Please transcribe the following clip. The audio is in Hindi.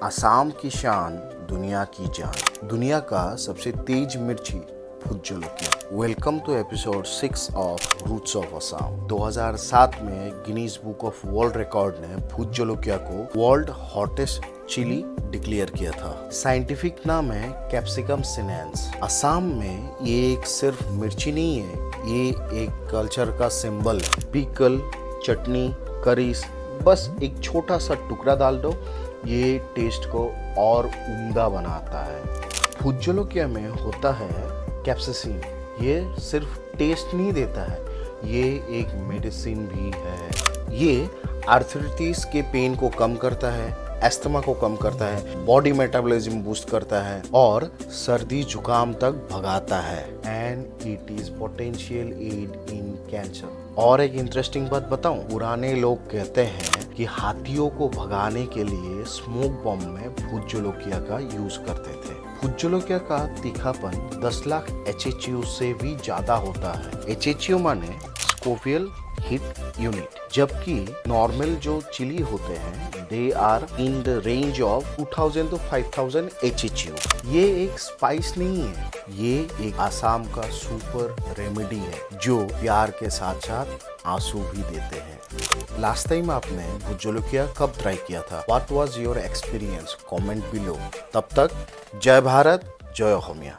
असम की शान, दुनिया की जान, दुनिया का सबसे तेज मिर्ची Bhut Jolokia. Welcome to episode 6 of roots of Assam. 2007 में Guinness book of world record ने भुत जलोकिया को वर्ल्ड हॉटेस्ट चिली डिक्लेयर किया था। साइंटिफिक नाम है कैप्सिकम सिनेंस। असम में ये एक सिर्फ मिर्ची नहीं है, ये एक कल्चर का सिंबल है। पिकल, चटनी, करीज, बस एक छोटा सा टुकड़ा डाल दो, ये टेस्ट को और उम्दा बनाता है। भुत जलोकिया में होता है कैप्सिसिन। ये सिर्फ टेस्ट नहीं देता है, ये एक मेडिसिन भी है। ये आर्थराइटिस के पेन को कम करता है, एस्थमा को कम करता है, बॉडी मेटाबॉलिज्म बूस्ट करता है और सर्दी जुकाम तक भगाता है। And it is potential aid in cancer. और एक इंटरेस्टिंग बात बताऊं, पुराने लोग कहते हैं कि हाथियों को भगाने के लिए स्मोक बॉम्ब में भुत जलोकिया का यूज करते थे। भुत जलोकिया का तीखापन 10 लाख HHU से भी ज्यादा होता है। HHU माने स्कोवियल हिट यूनिट, जबकि नॉर्मल जो चिली होते हैं they are in the range of 2000 to 5000 HHU। ये एक स्पाइस नहीं है, ये एक आसाम का सुपर रेमेडी है जो प्यार के साथ साथ आंसू भी देते हैं। लास्ट टाइम आपने भुत जलोकिया कब ट्राई किया था? What was your experience? Comment below. तब तक जय भारत, जय होमिया।